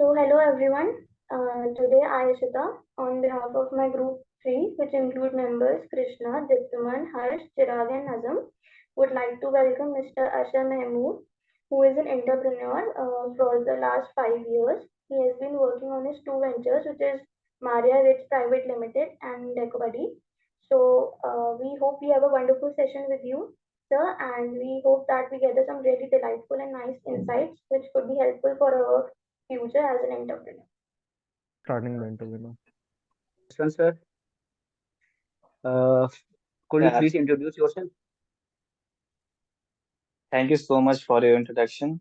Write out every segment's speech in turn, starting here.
Hello everyone. Today I, Ishita, on behalf of my group 3, which include members Krishna, Diptaman, Harsh, Chirag, and Nazam, would like to welcome Mr. Asher Mahmood, who is an entrepreneur for the last 5 years. He has been working on his two ventures, which is Maria Rich Private Limited and DecoBuddy. We hope we have a wonderful session with you, sir, and we hope that we gather some really delightful and nice insights which could be helpful for our future as an entrepreneur. Starting the interview now. Question, sir. Uh, could you Yeah, please introduce yourself? thank you so much for your introduction.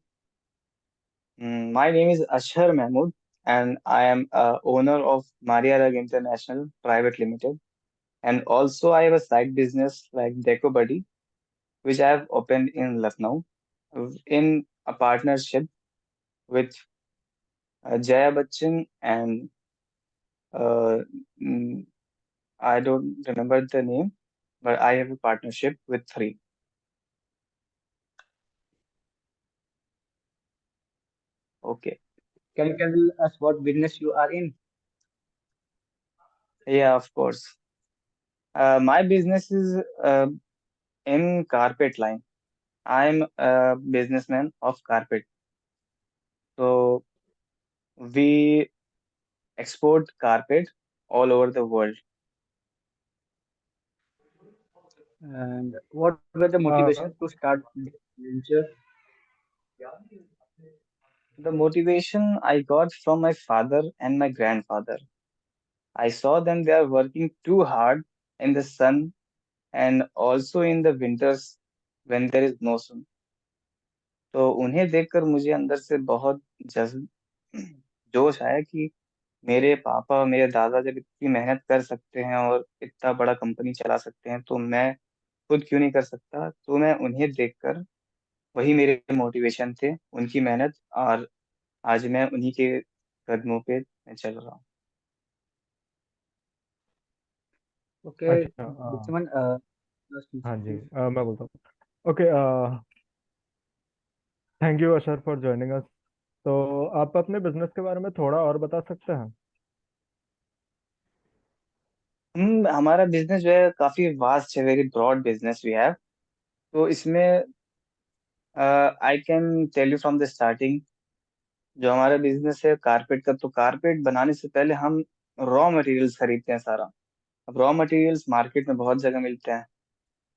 My name is Ashar Mahmood, and I am owner of Maria Rug International Private Limited. And also, I have a side business like Deco Buddy, which I have opened in Lucknow in a partnership with Jaya Bachchan and uh, mm, I don't remember the name, but I have a partnership with three. Okay. Can you tell us what business you are in? Yeah, of course. My business is in carpet line. I'm a businessman of carpet. So we export carpet all over the world. And what were the motivation Uh, to start this venture? The motivation I got from my father and my grandfather. I saw them, they are working too hard in the sun and also in the winters when there is no sun. तो उन्हें देखकर मुझे अंदर से बहुत जज्ब जोश आया कि मेरे पापा मेरे दादा जब इतनी मेहनत कर सकते हैं और इतना बड़ा कंपनी चला सकते हैं तो मैं खुद क्यों नहीं कर सकता। तो मैं उन्हें देखकर वही मेरे मोटिवेशन थे, उनकी मेहनत, और आज मैं उन्हीं के कदमों पे मैं चल रहा हूँ। Okay, अच्छा Diptaman, last हाँ question, जी please. मैं बोलता हूँ। Okay, thank you Ashur for joining us. तो आप अपने बिजनेस के बारे में थोड़ा और बता सकते हैं? हमारा बिजनेस जो है काफी वास्ट है, very broad business we have. तो इसमें I can tell you from the starting. जो हमारा बिजनेस है कारपेट का, तो कारपेट बनाने से पहले हम रॉ मटेरियल्स खरीदते हैं सारा। अब रॉ मटेरियल्स मार्केट में बहुत जगह मिलते हैं।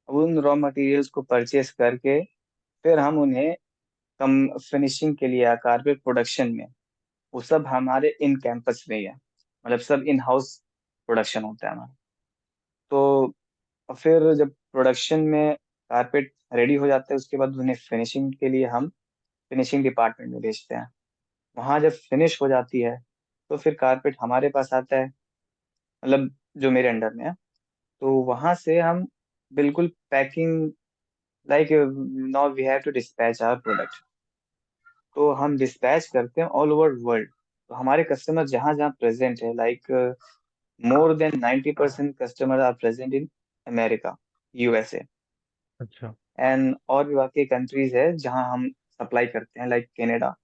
अब उन रॉ मटेरियल्स को परचेस करके फिर हम उन्हें कम फिनिशिंग के लिए या कारपेट प्रोडक्शन में, वो सब हमारे इन कैंपस में ही है, मतलब सब इन हाउस प्रोडक्शन होता है हमारा। तो फिर जब प्रोडक्शन में कारपेट रेडी हो जाता है उसके बाद उन्हें फिनिशिंग के लिए हम फिनिशिंग डिपार्टमेंट में भेजते हैं। वहां जब फिनिश हो जाती है तो फिर कारपेट हमारे पास आता है, मतलब जो मेरे अंडर में है। तो वहां से हम बिल्कुल packing, like now we have to dispatch our product. तो हम डिस्पैच करते हैं ऑल ओवर वर्ल्ड। तो हमारे कस्टमर जहाँ जहाँ प्रेजेंट है, like more than 90% customer are present in America, USA, अच्छा। एंड और भी बाकी कंट्रीज है जहाँ हम सप्लाई करते हैं, like Canada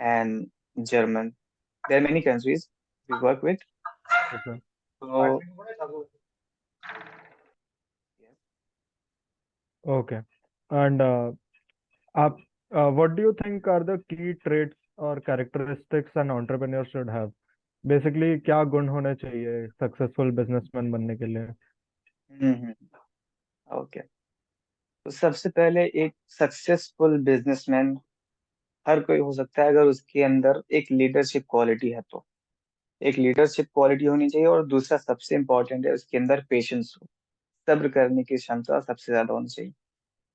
and German. There many countries we work with. Okay. तो ओके, एंड आप what do you think are the key traits और characteristics an entrepreneur should have? Basically क्या गुण होने चाहिए सक्सेसफुल बिजनेसमैन बनने के लिए? ओके, तो सबसे पहले एक सक्सेसफुल बिजनेसमैन हर कोई हो सकता है अगर उसके अंदर एक लीडरशिप क्वालिटी है तो। एक लीडरशिप क्वालिटी होनी चाहिए, और दूसरा सबसे इम्पोर्टेंट है उसके अंदर पेशेंस हो, सब्र करने की क्षमता सबसे ज्यादा होनी चाहिए।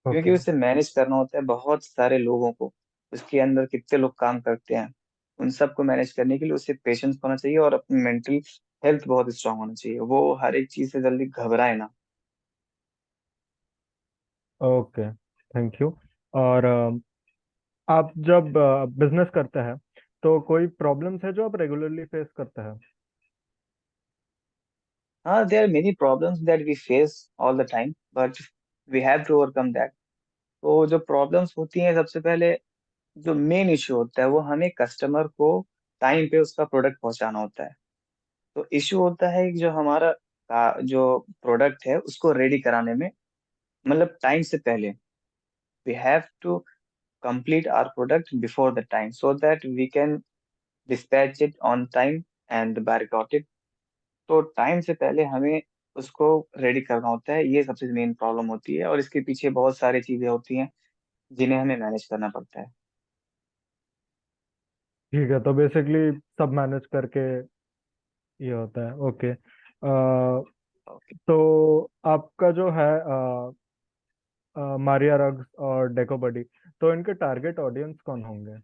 क्योंकि ओके। उसे मैनेज करना होता है बहुत सारे लोगों को, उसके अंदर कितने लोग काम करते हैं, उन सबको मैनेज करने के लिए उसे पेशेंस होना चाहिए और अपनी मेंटल हेल्थ बहुत स्ट्रांग होना चाहिए, वो हर एक चीज से जल्दी घबराए ना। Okay, thank you. और आप जब बिजनेस करते हैं तो कोई प्रॉब्लम्स है जो आप रेगुलरली फेस करते हैं? हाँ, there are many problems that we face all the time, but we have to overcome that. तो जो प्रॉब्लम्स होती हैं, सबसे पहले जो मेन इश्यू होता है वो हमें कस्टमर को टाइम पे उसका प्रोडक्ट पहुंचाना होता है। तो इश्यू होता है कि जो हमारा जो प्रोडक्ट है उसको रेडी कराने में, मतलब टाइम से पहले we have to complete our product before the time so that we can dispatch it on time and barcode it। तो टाइम से पहले हमें उसको रेडी करना होता है, ये सबसे मेन प्रॉब्लम होती है, और इसके पीछे बहुत सारी चीजें होती हैं जिन्हें हमें मैनेज करना पड़ता है। ठीक है, तो बेसिकली सब मैनेज करके ये होता है। ओके। Okay। तो आपका जो है मारिया रग्स और डेको बडी, तो इनके टारगेट ऑडियंस कौन होंगे?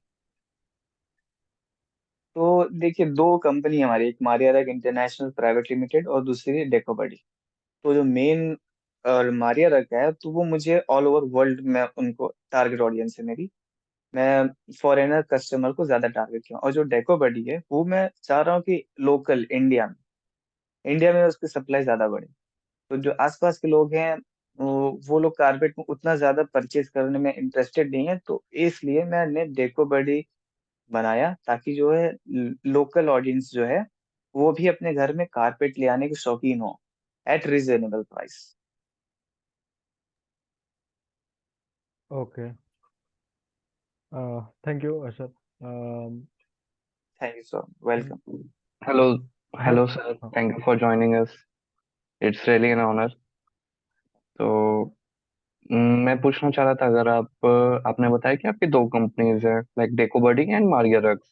तो देखिए, दो कंपनी हमारी, एक मारियारग इंटरनेशनल प्राइवेट लिमिटेड और दूसरी डेकोबडी। तो जो मेन और मारियारग है, तो वो मुझे ऑल ओवर वर्ल्ड में उनको टारगेट ऑडियंस है मेरी। मैं फॉरेनर कस्टमर को ज्यादा टारगेट किया, और जो डेकोबडी है वो मैं चाह रहा हूँ कि लोकल इंडिया में उसकी सप्लाई ज्यादा बढ़े। तो जो आसपास के लोग हैं, वो लोग कारपेट में उतना ज्यादा परचेज करने में इंटरेस्टेड नहीं है, तो इसलिए मैंने डेकोबडी बनाया, ताकि जो है लोकल ऑडियंस जो है वो भी अपने घर में कारपेट ले आने के शौकीन हो at reasonable price. Okay. Thank you Ashur. Thank you sir, welcome. Hello, हाँ। hello, sir. हाँ। Thank you for joining us. It's really an honor. तो मैं पूछना चाह रहा था, अगर आपने बताया कि आपकी दो कंपनीज हैं, लाइक डेकोबडी एंड मारिया रग्स,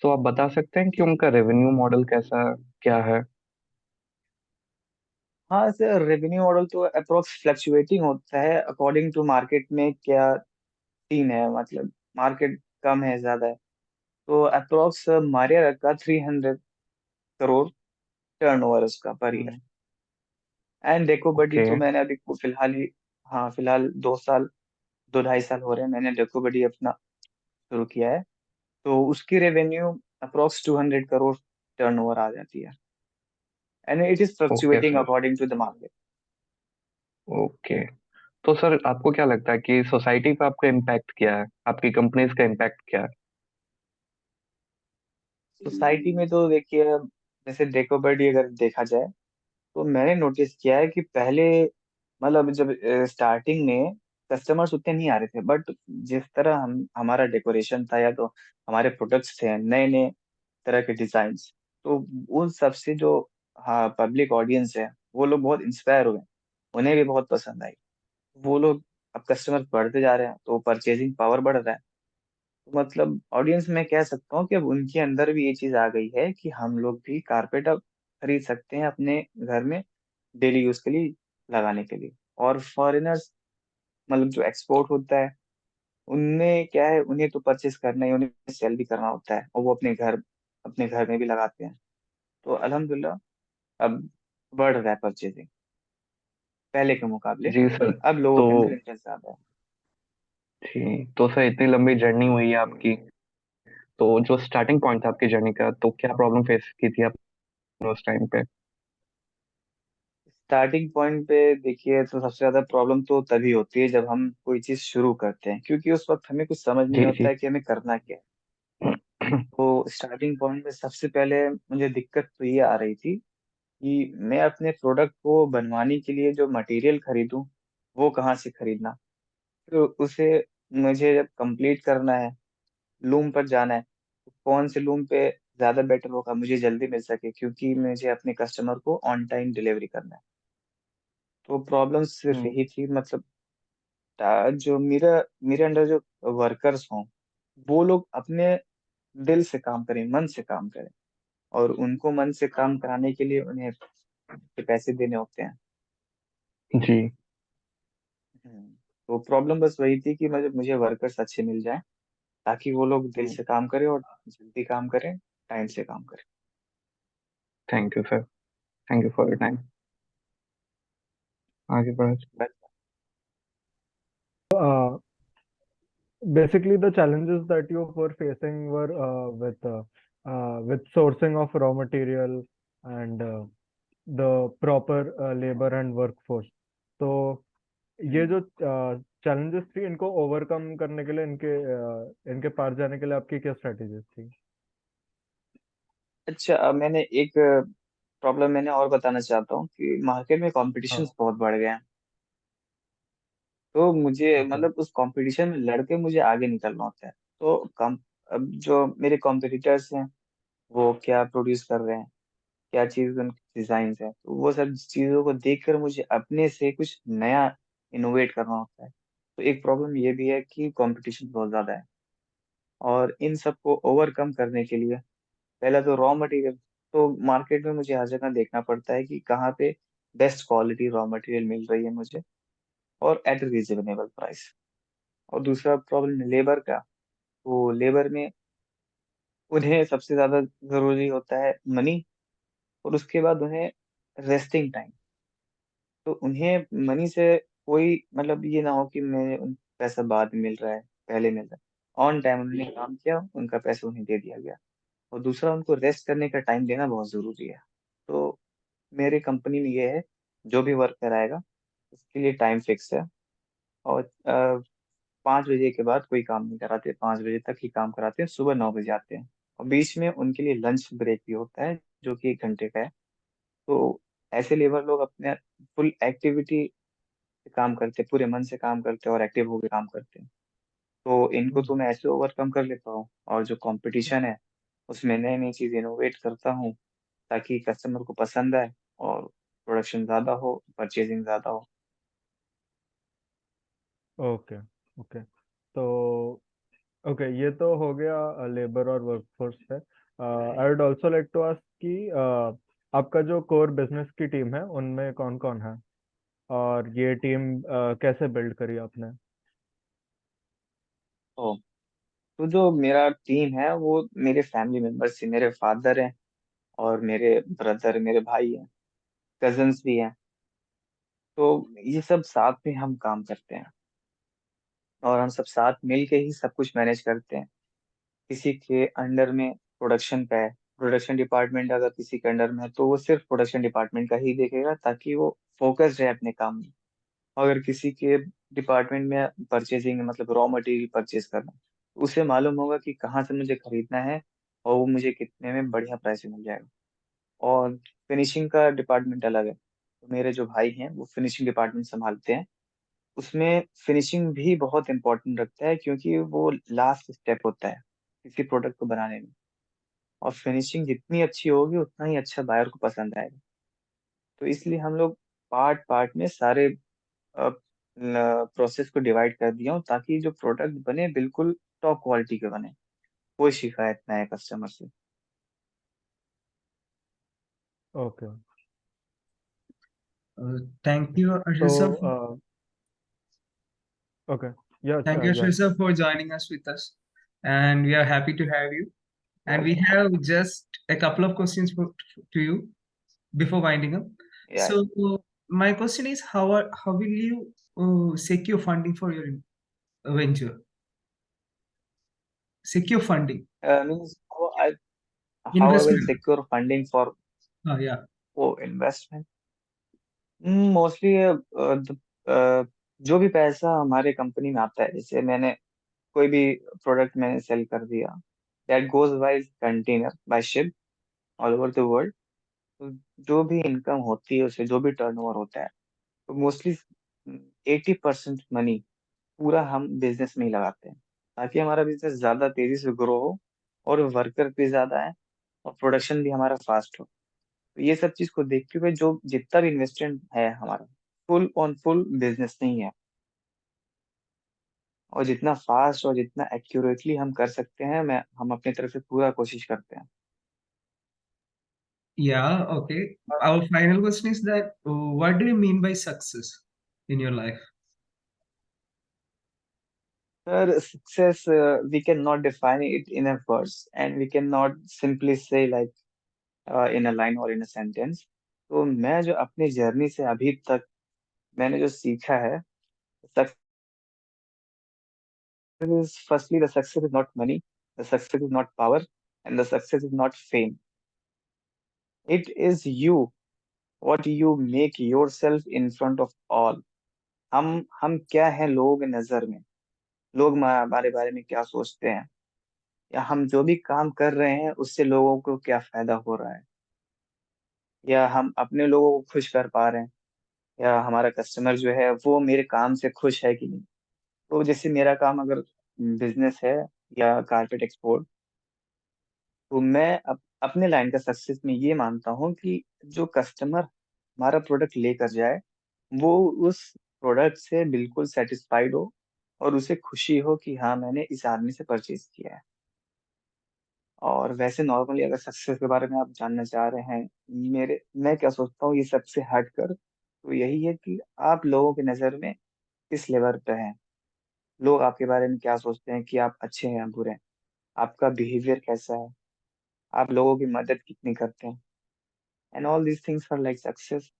तो आप बता सकते हैं कि उनका रेवेन्यू मॉडल कैसा क्या है? हाँ सर, रेवेन्यू मॉडल तो अप्रोक्स फ्लक्चुएटिंग होता है अकॉर्डिंग टू मार्केट में क्या सीन है, मतलब मार्केट कम है ज्यादा है। तो अप्रोक्स मारिया का 300 करोड़ टर्नओवर उसका पर ईयर। हम्म। एंड डेकोबडी ओके। तो मैंने अभी फिलहाल ही, हाँ फिलहाल 2 साल, 2 ढाई साल हो रहे हैं मैंने डेकोबडी अपना शुरू किया है। तो उसकी रेवेन्यू अप्रोक्स 200 करोड़ टर्नओवर आ जाती है, and it is okay fluctuating sir. According to the market. Okay. तो सर, आपको क्या लगता है कि सोसाइटी पे आपका इम्पैक्ट क्या है, आपकी कंपनीज का इम्पैक्ट क्या है? सोसाइटी में तो देखिए, जैसे डेकोबडी अगर देखा जाए, तो मैंने नोटिस किया है कि पहले, मतलब जब स्टार्टिंग में कस्टमर्स उतने नहीं आ रहे थे, बट जिस तरह हम हमारा डेकोरेशन था, या तो हमारे प्रोडक्ट्स थे नए नए तरह के डिजाइन्स, तो उन सबसे जो, हाँ, पब्लिक ऑडियंस है, वो लोग बहुत इंस्पायर हुए, उन्हें भी बहुत पसंद आई। वो लोग, अब कस्टमर बढ़ते जा रहे हैं तो परचेजिंग पावर बढ़ रहा है। तो मतलब ऑडियंस में कह सकता हूँ कि अब उनके अंदर भी ये चीज आ गई है कि हम लोग भी कारपेट अब खरीद सकते हैं अपने घर में डेली यूज के लिए लगाने के लिए। और फॉरेनर्स, मतलब जो एक्सपोर्ट होता है, उनमें क्या है, उन्हें तो परचेस करना ही, उन्हें सेल भी करना होता है, और वो अपने घर में भी लगाते हैं। तो अल्हम्दुलिल्लाह अब बढ़ रहा है परचेजिंग पहले के मुकाबले। जी सर। अब लोगों तो के अंदर इंटरेस्ट ज्यादा है। जी, तो सर, इतनी लंबी जर्नी हुई है आपकी, तो जो स्टार्टिंग पॉइंट था आपकी जर्नी का, तो क्या प्रॉब्लम फेस की थी आपने उस टाइम पे? स्टार्टिंग पॉइंट पे देखिए, तो सबसे ज्यादा प्रॉब्लम तो तभी होती है जब हम कोई चीज शुरू करते हैं, क्योंकि उस वक्त हमें कुछ समझ नहीं जी होता जी। है कि हमें करना क्या है। तो स्टार्टिंग पॉइंट में सबसे पहले मुझे दिक्कत तो ये आ रही थी कि मैं अपने प्रोडक्ट को बनवाने के लिए जो मटेरियल खरीदूं, वो कहाँ से खरीदना। तो उसे मुझे जब कंप्लीट करना है, लूम पर जाना है, तो कौन से लूम पे ज्यादा बेटर होगा, मुझे जल्दी मिल सके, क्योंकि मुझे अपने कस्टमर को ऑन टाइम डिलीवरी करना है। तो प्रॉब्लम सिर्फ हम्म। यही थी, मतलब जो मेरा मेरे अंडर जो वर्कर्स हों, वो लोग अपने दिल से काम करें, मन से काम करें, और उनको मन से काम कराने के लिए उन्हें पैसे देने होते हैं। जी। तो प्रॉब्लम बस वही थी कि मुझे वर्कर्स अच्छे मिल जाएं, ताकि वो लोग दिल से काम करें और जल्दी काम करें, टाइम से काम करें। Thank you sir. Thank you for your time. आगे बढ़ो। बस Basically, the challenges that you were facing were with sourcing of raw material and the proper labor and workforce. तो ये जो challenges थी, इनको overcome करने के लिए, इनके पार जाने के लिए आपकी क्या strategies थी? अच्छा, मैंने एक प्रॉब्लम मैंने और बताना चाहता हूँ कि मार्केट में कॉम्पिटिशन हाँ। बहुत बढ़ गए हैं। तो मुझे ओके। मतलब उस कंपटीशन में लड़के मुझे आगे निकलना होता है। तो कम अब जो मेरे कॉम्पिटिटर्स हैं वो क्या प्रोड्यूस कर रहे हैं, क्या चीज़ उनकी डिजाइन है, तो वो सब चीज़ों को देखकर मुझे अपने से कुछ नया इनोवेट करना होता है। तो एक प्रॉब्लम ये भी है कि कंपटीशन बहुत ज़्यादा है, और इन सबको ओवरकम करने के लिए पहला तो रॉ मटेरियल, तो मार्केट में मुझे हर जगह देखना पड़ता है कि कहाँ पे बेस्ट क्वालिटी रॉ मटेरियल मिल रही है मुझे, और एट रीजनेबल प्राइस। और दूसरा प्रॉब्लम लेबर का, तो लेबर में उन्हें सबसे ज़्यादा ज़रूरी होता है मनी, और उसके बाद उन्हें रेस्टिंग टाइम। तो उन्हें मनी से कोई मतलब ये ना हो कि मैं उन पैसा बाद में मिल रहा है, पहले मिल रहा है। ऑन टाइम उन्होंने काम किया, उनका पैसा उन्हें दे दिया गया। और दूसरा, उनको रेस्ट करने का टाइम देना बहुत ज़रूरी है। तो मेरे कंपनी में ये है, जो भी वर्कर आएगा उसके लिए टाइम फिक्स है, और 5 बजे के बाद कोई काम नहीं कराते, 5 बजे तक ही काम कराते हैं, सुबह 9 बजे आते हैं। और बीच में उनके लिए लंच ब्रेक भी होता है, जो कि 1 घंटे का है। तो ऐसे लेबर लोग अपने फुल एक्टिविटी से काम करते हैं, पूरे मन से काम करते हैं और एक्टिव होकर काम करते हैं। तो इनको तो हम्म। मैं ऐसे ओवरकम कर लेता हूँ, और जो कंपटीशन है उसमें नई नई चीज़ इनोवेट करता हूँ, ताकि कस्टमर को पसंद आए और प्रोडक्शन ज़्यादा हो, परचेजिंग ज़्यादा हो। ओके। ओके। तो ओके, ये तो हो गया लेबर और वर्कफोर्स पे। I would also like to ask कि आपका जो कोर बिजनेस की टीम है उनमें कौन कौन है, और ये टीम कैसे बिल्ड करी आपने? तो तो जो मेरा टीम है वो मेरे फैमिली मेंबर्स से, मेरे फादर हैं और मेरे ब्रदर, मेरे भाई हैं, कजन्स भी हैं। तो ये सब साथ में हम काम करते हैं, और हम सब साथ मिल के ही सब कुछ मैनेज करते हैं। किसी के अंडर में प्रोडक्शन का है, प्रोडक्शन डिपार्टमेंट अगर किसी के अंडर में है तो वो सिर्फ प्रोडक्शन डिपार्टमेंट का ही देखेगा, ताकि वो फोकस रहे अपने काम में। अगर किसी के डिपार्टमेंट में परचेजिंग मतलब रॉ मटेरियल परचेज करना, तो उसे मालूम होगा कि कहाँ से मुझे खरीदना है, और वो मुझे कितने में बढ़िया प्राइस में मिल जाएगा। और फिनिशिंग का डिपार्टमेंट अलग है, तो मेरे जो भाई हैं वो फिनिशिंग डिपार्टमेंट संभालते हैं। उसमें फिनिशिंग भी बहुत इंपॉर्टेंट रखता है, क्योंकि वो लास्ट स्टेप होता है किसी प्रोडक्ट को बनाने में। और फिनिशिंग जितनी अच्छी होगी उतना ही अच्छा बायर को पसंद आएगा। तो इसलिए हम लोग पार्ट पार्ट में सारे प्रोसेस को डिवाइड कर दिया हूँ, ताकि जो प्रोडक्ट बने बिल्कुल टॉप क्वालिटी के बने, कोई शिकायत ना आए कस्टमर से। ओके। Thank you, तो Ashisa. Okay, yes, Thank you, या। Ashisa, for joining us with us. And we are happy to have you. And we have just a couple of questions to you before winding up. या So, my question is, how will you secure funding for your venture? Secure funding, means how I will investment. secure funding for Yeah. investment. Mostly जो भी पैसा हमारे company में आता है, जैसे मैंने कोई भी प्रोडक्ट मैंने सेल कर दिया, that goes by container by ship all over the world. तो जो भी इनकम होती है उसे, जो भी टर्नओवर होता है, तो मोस्टली 80% मनी पूरा हम बिजनेस में ही लगाते हैं, ताकि हमारा बिजनेस ज्यादा तेजी से ग्रो हो, और वर्कर भी ज्यादा है, और प्रोडक्शन भी हमारा फास्ट हो। तो ये सब चीज को देखते हुए जो जितना भी इन्वेस्टमेंट है हमारा, फुल ऑन फुल बिजनेस नहीं है। और जितना फास्ट और जितना एक्यूरेटली हम कर सकते हैं, मैं हम अपनी तरफ से पूरा कोशिश करते हैं। Yeah. Okay. Our final question is that what do you mean by success in your life? Sir, success, we cannot define it in a verse, and we cannot simply say like in a line or in a sentence. तो मैं जो अपनी journey से अभी तक मैंने जो सीखा है, success is firstly, the success is not money, the success is not power, and the success is not fame. It is you, what you make yourself in front of all. हम क्या हैं लोगों की नजर में, लोग हमारे बारे में क्या सोचते हैं, या हम जो भी काम कर रहे हैं उससे लोगों को क्या फायदा हो रहा है, या हम अपने लोगों को खुश कर पा रहे हैं, या हमारा कस्टमर जो है वो मेरे काम से खुश है कि नहीं। तो जैसे मेरा काम अगर बिजनेस है या कारपेट एक्सपोर्ट, तो मैं अपने लाइन का सक्सेस में ये मानता हूँ कि जो कस्टमर हमारा प्रोडक्ट लेकर जाए वो उस प्रोडक्ट से बिल्कुल सेटिस्फाइड हो और उसे खुशी हो कि हाँ मैंने इस आदमी से परचेज किया है। और वैसे नॉर्मली अगर सक्सेस के बारे में आप जानना चाह रहे हैं, मैं क्या सोचता हूँ ये सबसे हटकर तो यही है कि आप लोगों की नज़र में किस लेवल पे हैं, लोग आपके बारे में क्या सोचते हैं कि आप अच्छे हैं या बुरे हैं, आपका बिहेवियर कैसा है, आप लोगों की मदद कितनी करते हैं, and all these things are like success.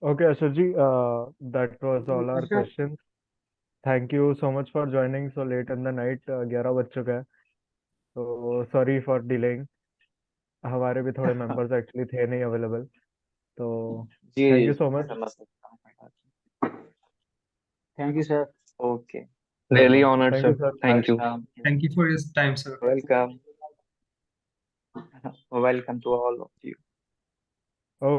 Okay, Ashurji, that was all our Sir, questions. Thank you so much for joining so late in the night. 11 बज चुका है, तो sorry for delaying. हमारे भी थोड़े members actually थे नहीं available, तो जी thank जी you so मैं much. समझ सकता हूँ। thank you, sir. Okay, Really honored, Thank sir. you, sir. Thank you. Welcome, Thank you for your time, sir. Welcome, welcome to all of you.